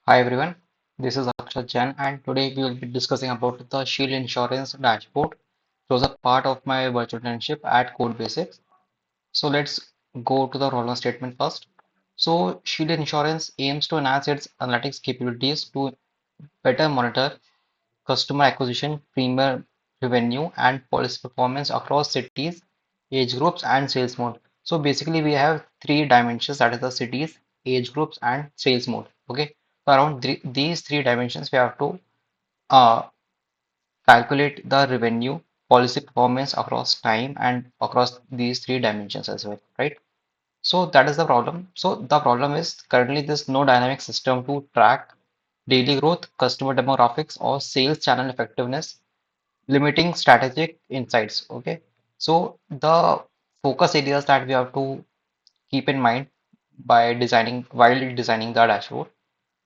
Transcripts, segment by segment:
Hi everyone, this is Akshat Jain and today we will be discussing about the Shield Insurance dashboard. It was a part of my virtual internship at Code Basics. So let's go to the role statement first. So Shield Insurance aims to enhance its analytics capabilities to better monitor customer acquisition, premium revenue, and policy performance across cities, age groups, and sales mode. So basically, we have three dimensions, that is the cities, age groups, and sales mode. Okay, so around these three dimensions, we have to uh, calculate the revenue, policy performance across time, and across these three dimensions as well, right? So that is the problem. So the problem is currently there's no dynamic system to track daily growth, customer demographics, or sales channel effectiveness limiting strategic insights. Okay, so the focus areas that we have to keep in mind by designing while designing the dashboard.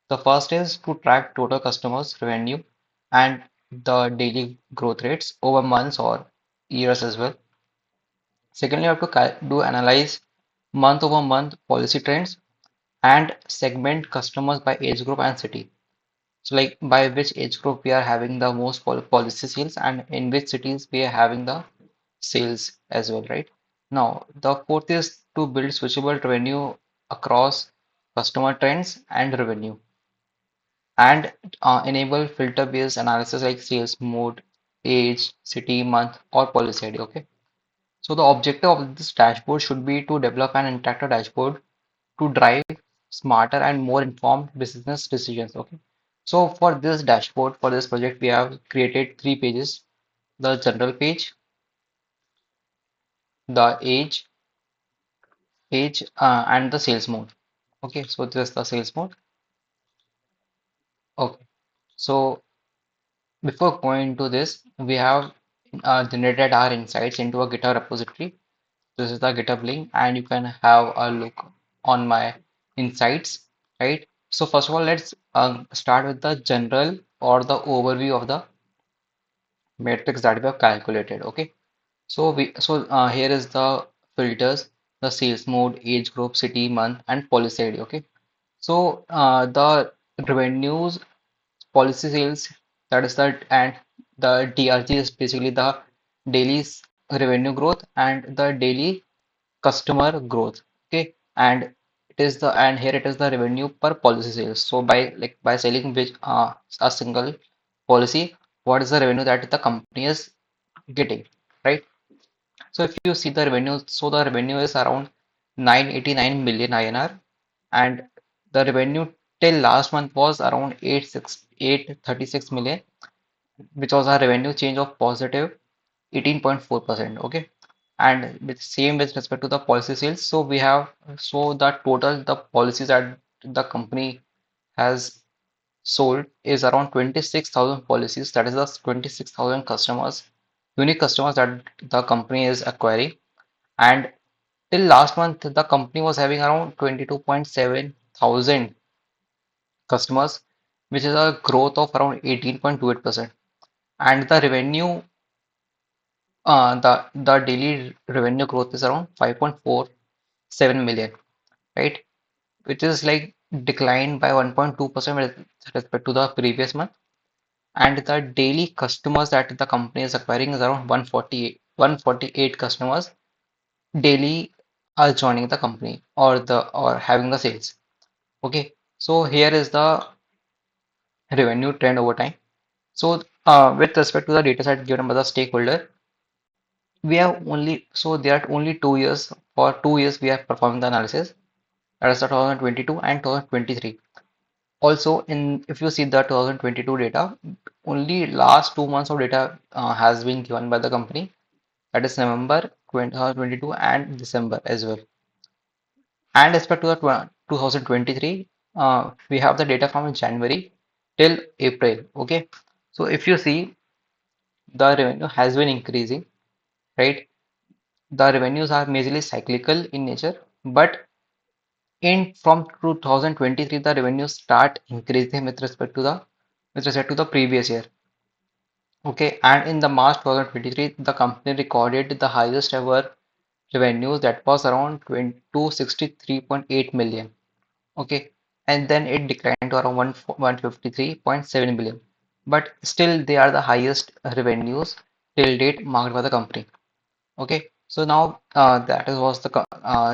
The first is to track total customers revenue and the daily growth rates over months or years as well. Secondly, you have to do analyze month over month policy trends and segment customers by age group and city. So like by which age group we are having the most policy sales and in which cities we are having the sales as well, right? Now, the fourth is to build switchable revenue across customer trends and revenue and enable filter-based analysis like sales mode, age, city, month, or policy ID. Okay. So the objective of this dashboard should be to develop an interactive dashboard to drive smarter and more informed business decisions. Okay. So for this dashboard, for this project, we have created three pages: the general page, the age, and the sales mode. Okay, so this is the sales mode. Okay, so before going into this, we have generated our insights into a GitHub repository. This is the GitHub link, and you can have a look on my insights, right? So first of all, let's start with the general or the overview of the matrix that we have calculated. Okay, so here is the filters, the sales mode, age group, city, month, and policy ID. Okay, so the revenues, policy sales, that is that, and the DRG is basically the daily revenue growth and the daily customer growth. Okay, and here it is the revenue per policy sales. So by selling which a single policy, what is the revenue that the company is getting, right? So if you see the revenue, so the revenue is around 989 million INR, and the revenue till last month was around 836 million, which was a revenue change of positive 18.4%. Okay, and with same with respect to the policy sales. So we have so the total the policies that the company has sold is around 26,000 policies. That is the 26,000 customers, unique customers that the company is acquiring. And till last month, the company was having around 22.7 thousand customers, which is a growth of around 18.28%. And the revenue, the daily revenue growth is around 5.47 million, right? Which is like declined by 1.2% with respect to the previous month. And the daily customers that the company is acquiring is around 148 customers daily are joining the company or having the sales. Okay, so here is the revenue trend over time. So with respect to the data set given by the stakeholder, we have only so there are only 2 years. For 2 years, we have performed the analysis. That is the 2022 and 2023. Also, in if you see the 2022 data, only last 2 months of data has been given by the company. That is November 2022 and December as well. And respect to the 2023, we have the data from January till April. Okay, so if you see, the revenue has been increasing, right? The revenues are majorly cyclical in nature, but in from 2023, the revenues start increasing with respect to the previous year. Okay, and in the March 2023, the company recorded the highest ever revenues that was around 263.8 million. Okay, and then it declined to around 153.7 billion. But still, they are the highest revenues till date marked by the company. Okay, so now that is was the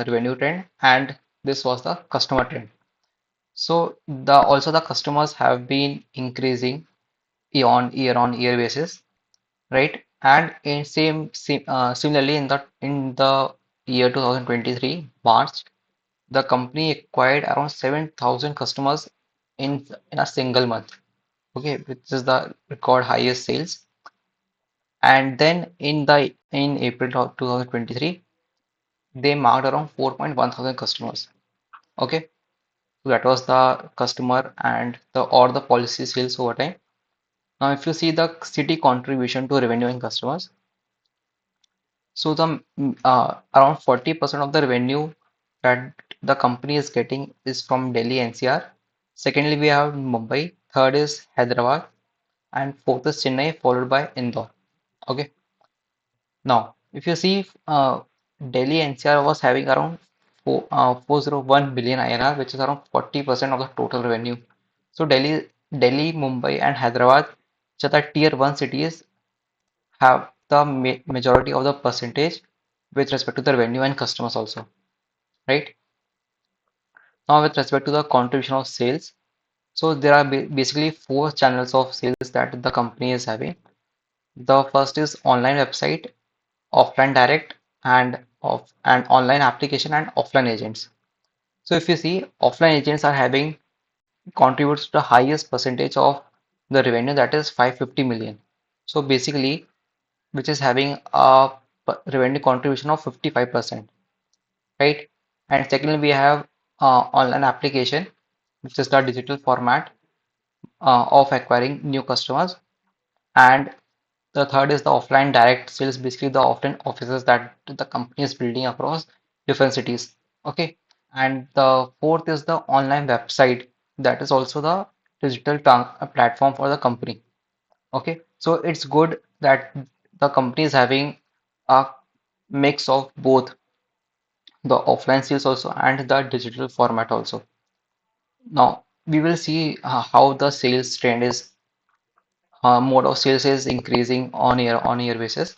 revenue trend, and this was the customer trend. So the also the customers have been increasing on year basis, right? And in similarly in the year 2023 March, the company acquired around 7,000 customers in a single month. Okay, which is the record highest sales. And then in April of 2023, they marked around 4.1 thousand customers. Okay, so that was the customer and the policy sales over time. Now, if you see the city contribution to revenue and customers, so the around 40% of the revenue that the company is getting is from Delhi NCR. Secondly, we have Mumbai. Third is Hyderabad, and fourth is Chennai, followed by Indore. Okay. Now, if you see, Delhi NCR was having around 401 billion INR, which is around 40% of the total revenue. So Delhi, Mumbai, and Hyderabad, which are the tier one cities, have the majority of the percentage with respect to the revenue and customers also, right? Now, with respect to the contribution of sales, so there are basically four channels of sales that the company is having. The first is online website, offline direct, and online application and offline agents. So if you see, offline agents are having contributes to the highest percentage of the revenue, that is 550 million. So basically, which is having a revenue contribution of 55%, right? And secondly, we have online application, which is the digital format of acquiring new customers. And the third is the offline direct sales, basically the offline offices that the company is building across different cities. Okay. And the fourth is the online website, that is also the digital platform for the company. Okay. So it's good that the company is having a mix of both the offline sales also and the digital format also. Now we will see how the sales trend is, mode of sales is increasing on year basis.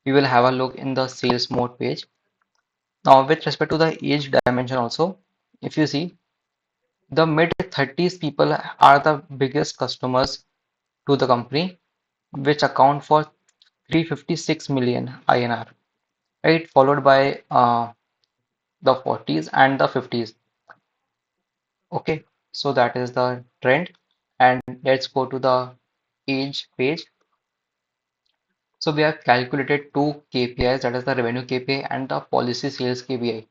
We will have a look in the sales mode page. Now, with respect to the age dimension also, if you see, the mid 30s people are the biggest customers to the company, which account for 356 million INR, right? Followed by the 40s and the 50s. Okay, so that is the trend. And let's go to the age page. So we have calculated two KPIs, that is the revenue KPI and the policy sales KPI.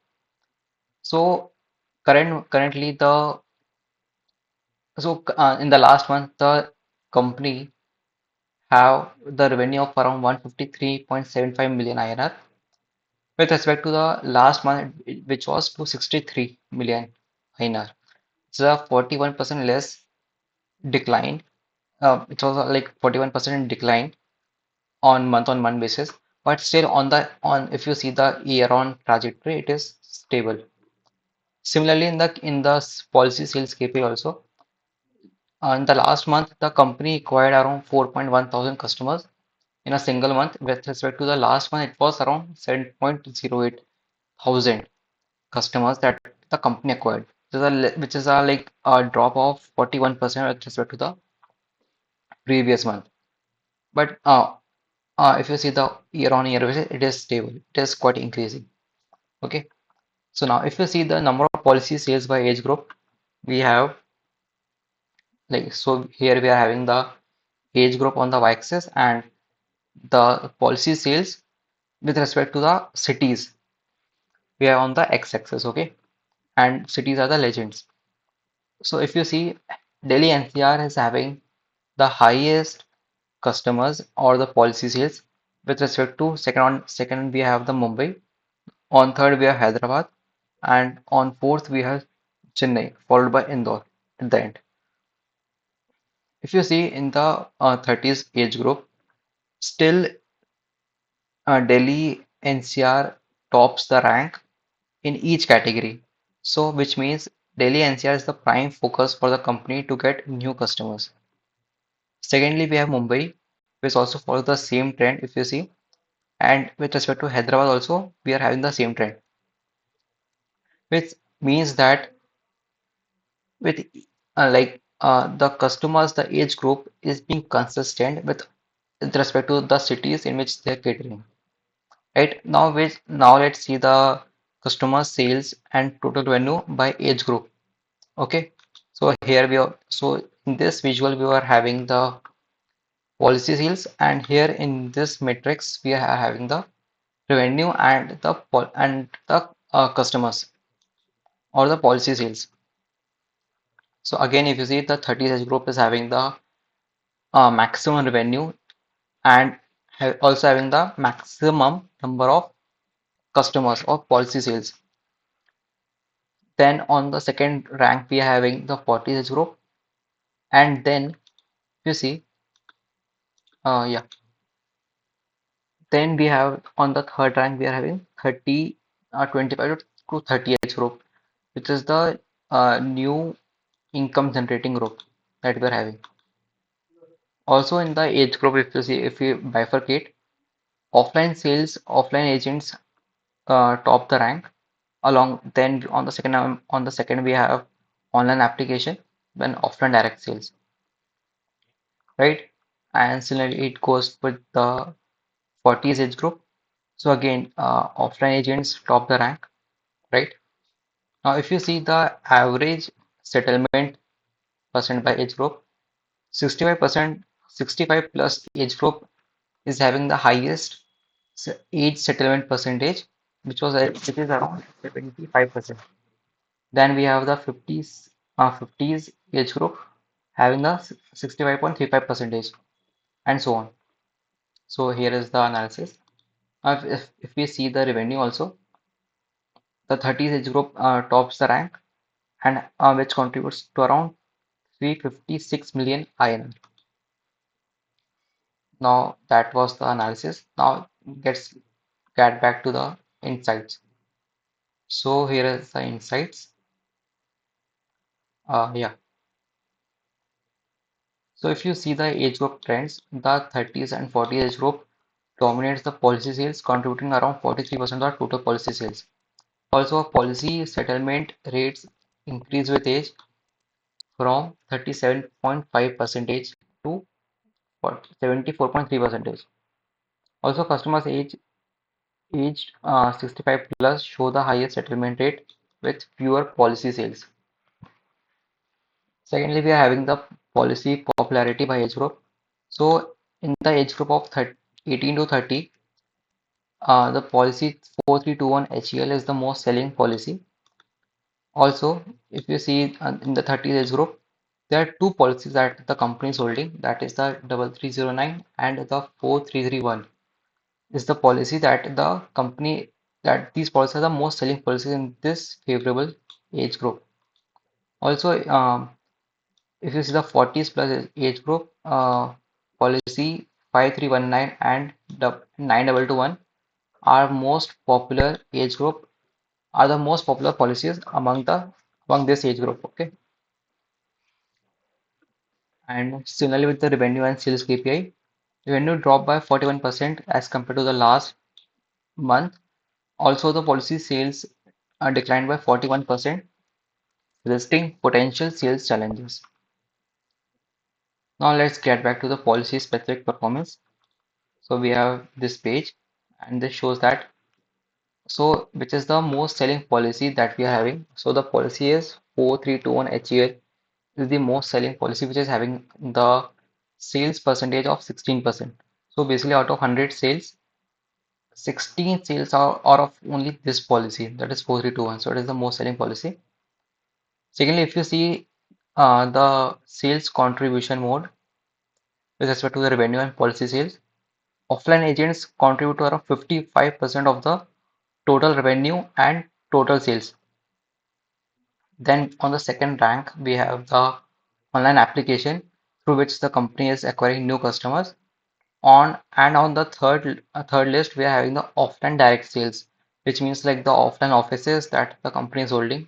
So currently in the last month the company have the revenue of around 153.75 million INR with respect to the last month, which was 263 million INR. It's a 41% less decline. It was like 41% in decline on month basis, but still on if you see the year on trajectory, it is stable. Similarly, in the policy sales KPI also, in the last month, the company acquired around 4.1 thousand customers in a single month. With respect to the last month, it was around 7.08 thousand customers that the company acquired, which is a like a drop of 41% with respect to the previous month. But if you see the year-on-year basis, it is stable. It is quite increasing. Okay. So now, if you see the number of policy sales by age group, we have like so here we are having the age group on the y-axis and the policy sales with respect to the cities we are on the x-axis. Okay, and cities are the legends. So if you see, Delhi NCR is having the highest customers or the policy sales with respect to second we have the Mumbai, on third we have Hyderabad, and on fourth we have Chennai, followed by Indore at the end. If you see in the 30s age group, still Delhi NCR tops the rank in each category. So, which means Delhi NCR is the prime focus for the company to get new customers. Secondly, we have Mumbai, which also follows the same trend if you see. And with respect to Hyderabad also, we are having the same trend, which means that with the customers, the age group is being consistent with respect to the cities in which they're catering. Right now let's see the customer sales and total revenue by age group. Okay, so here we are. So in this visual, we are having the policy sales, and here in this matrix, we are having the revenue and the customers or the policy sales. So again, if you see the 30 age group is having the maximum revenue and also having the maximum number of customers or policy sales. Then on the second rank, we are having the 40 age group, and then you see, yeah, then we have on the third rank we are having 30, 25 to 30 age group, which is the new income generating group that we are having. Also in the age group, if you see, if you bifurcate, offline sales, offline agents top the rank. Along then on the second we have online application, then offline direct sales, right? And similarly it goes with the 40s age group. So again, offline agents top the rank, right? Now if you see the average settlement percent by age group, 65%, 65 plus age group is having the highest age settlement percentage, which is around 75%. Then we have the 50s age group having the 65.35 percentage, and so on. So here is the analysis. If we see the revenue also, the 30s age group tops the rank, and which contributes to around 356 million INR. Now that was the analysis. Now let's get back to the insights. So here is the insights. Yeah. So if you see the age group trends, the 30s and 40s age group dominates the policy sales, contributing around 43% of the total policy sales. Also, policy settlement rates increase with age from 37.5 percentage to 74.3 percentage. Also, customers aged 65 plus show the highest settlement rate with fewer policy sales. Secondly, we are having the policy popularity by age group. So, in the age group of 18 to 30, the policy 4321 HEL is the most selling policy. Also, if you see in the 30 age group, there are two policies that the company is holding. That is the 3309 and the 4331 is the policy that the company that these policies are the most selling policies in this favorable age group. Also, if you see the 40s plus age group, policy 5319 and 9221 are most popular age group are the most popular policies among this age group. Okay, and similarly with the revenue and sales KPI, revenue dropped by 41% as compared to the last month. Also, the policy sales declined by 41%, listing potential sales challenges. Now let's get back to the policy specific performance. So we have this page, and this shows that so which is the most selling policy that we are having. So the policy is 4321 HEL is the most selling policy, which is having the sales percentage of 16%. So basically out of 100 sales, 16 sales are of only this policy, that is 4321. So it is the most selling policy. Secondly, if you see the sales contribution mode with respect to the revenue and policy sales, offline agents contribute to around 55% of the total revenue and total sales. Then on the second rank, we have the online application through which the company is acquiring new customers. On the third list, we are having the offline direct sales, which means like the offline offices that the company is holding.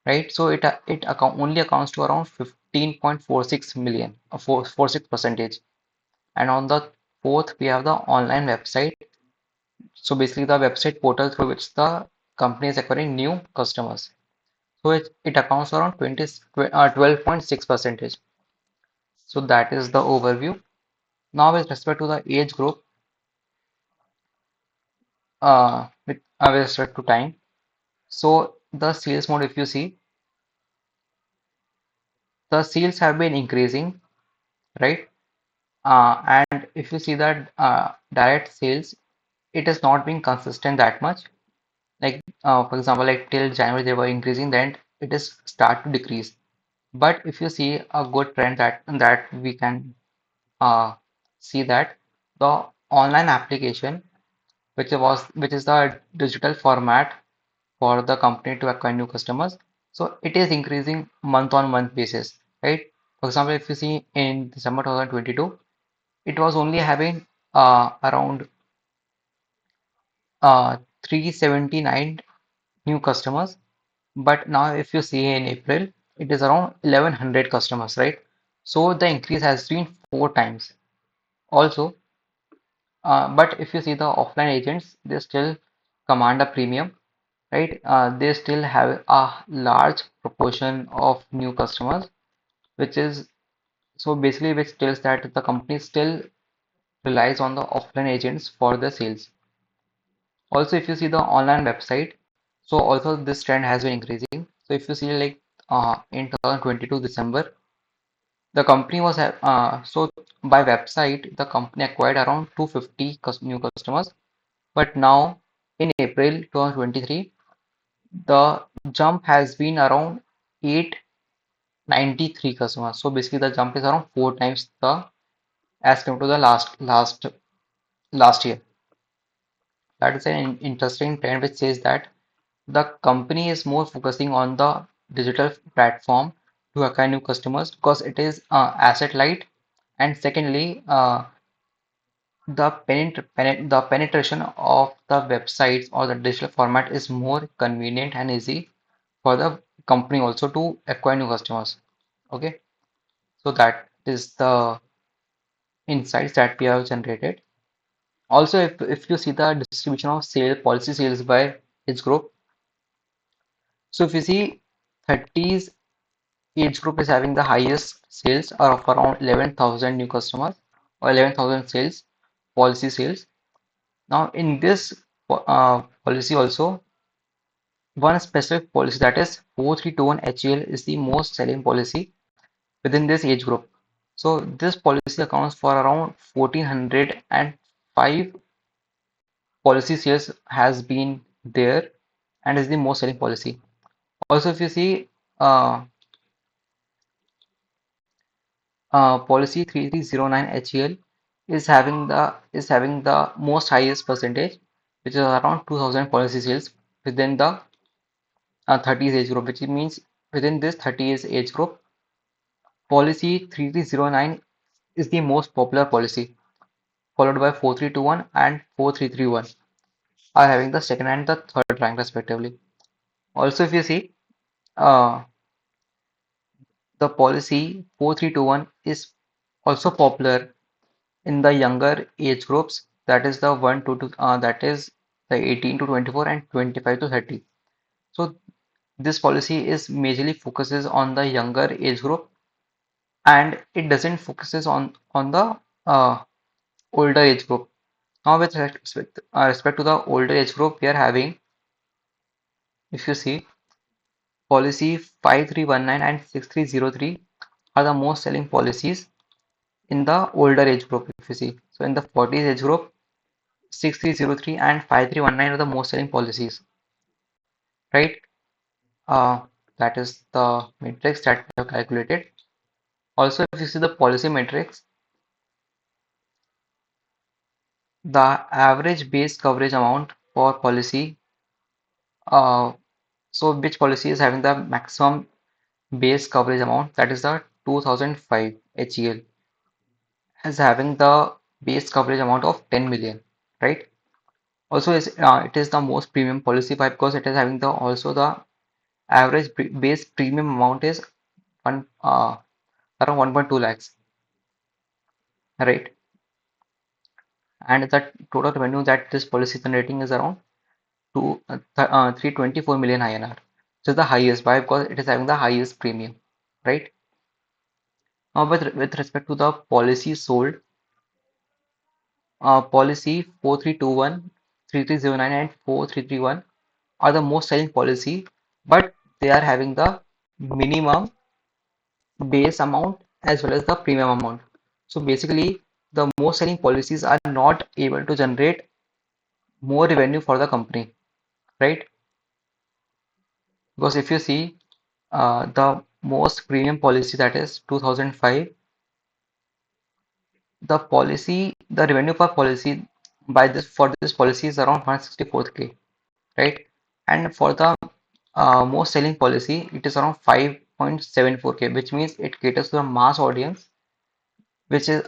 right? So only accounts to around 15.46 million, 46 percentage. And on the fourth, we have the online website. So basically, the website portal through which the company is acquiring new customers. So it accounts for around 12.6 percentage. So that is the overview. Now, with respect to the age group, with respect to time, so the sales mode, if you see, the sales have been increasing, right? And if you see that direct sales, it is not being consistent that much. Like for example, like till January they were increasing, then it is start to decrease. But if you see a good trend that we can uh, see that the online application, which is the digital format for the company to acquire new customers, so it is increasing month on month basis, right? For example, if you see in December 2022, it was only having around 379 new customers, but now if you see in April, it is around 1100 customers, right? So the increase has been four times. Also, but if you see the offline agents, they still command a premium, right? They still have a large proportion of new customers, which is so basically which tells that the company still relies on the offline agents for the sales. Also, if you see the online website, so also this trend has been increasing. So if you see like in 2022 December, the company was so by website the company acquired around 250 new customers, but now in April 2023 the jump has been around 893 customers. So basically the jump is around four times the as compared to the last year. That is an interesting trend which says that the company is more focusing on the digital platform to acquire new customers because it is asset light, and secondly, the penetration of the websites or the digital format is more convenient and easy for the company also to acquire new customers. Okay, so that is the insights that we have generated. Also, if you see the distribution of policy sales by age group, so if you see 30s age group is having the highest sales of around 11,000 new customers or 11,000 sales, policy sales. Now, in this policy also, one specific policy that is 4321 HEL is the most selling policy within this age group. So, this policy accounts for around 1405 policy sales has been there and is the most selling policy. Also, if you see uh, policy 3309 HEL is having the most highest percentage, which is around 2000 policy sales within the 30s age group, which means within this 30s age group, policy 3309 is the most popular policy, followed by 4321 and 4331 are having the second and the third rank respectively. Also, if you see uh, the policy 4321 is also popular in the younger age groups, that is the 1 to that is the 18 to 24 and 25 to 30. So this policy is majorly focuses on the younger age group, and it doesn't focuses on the uh, older age group. Now with respect to the older age group, we are having, if you see, policy 5319 and 6303 are the most selling policies in the older age group, if you see. So in the 40s age group, 6303 and 5319 are the most selling policies, right? Uh, that is the matrix that we have calculated. Also, if you see the policy matrix, the average base coverage amount for policy, uh, so which policy is having the maximum base coverage amount, that is the 2005 HEL, is having the base coverage amount of 10 million, right? Also, it is the most premium policy, why? Because it is having the also the Average base premium amount is one around 1.2 lakhs, right? And the total revenue that this policy is generating is around 324 million INR, which is the highest. Why? Because it is having the highest premium, right? Now, with respect to the policy sold, policy 4321, 3309, and 4331 are the most selling policy, but they are having the minimum base amount as well as the premium amount. So basically, the most selling policies are not able to generate more revenue for the company, right? Because if you see the most premium policy, that is 2005, the revenue per policy by this for this policy is around 164K, right? And for the most selling policy, it is around 5.74K, which means it caters to a mass audience, which is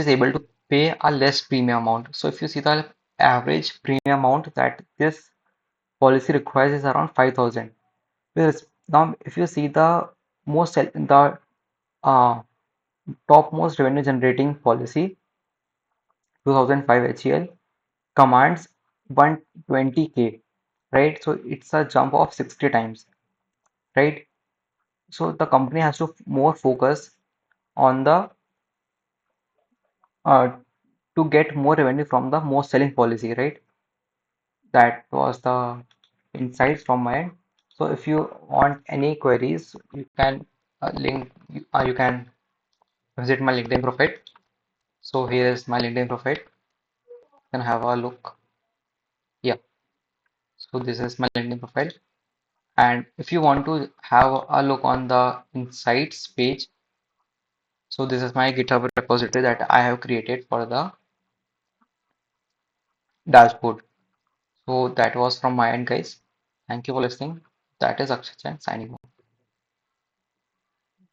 able to pay a less premium amount. So if you see the average premium amount that this policy requires is around 5,000. Whereas now, if you see the the uh, topmost revenue generating policy, 2005 HEL commands 120K, right? So it's a jump of 60 times, right? So the company has to more focus on the uh, to get more revenue from the most selling policy, right? That was the insights from my end. So if you want any queries, you can you can visit my LinkedIn profile. So here is my LinkedIn profile. You can have a look. Yeah. So this is my LinkedIn profile. And if you want to have a look on the insights page, so this is my GitHub repository that I have created for the dashboard. So that was from my end, guys. Thank you for listening. That is Akshay Chan signing off.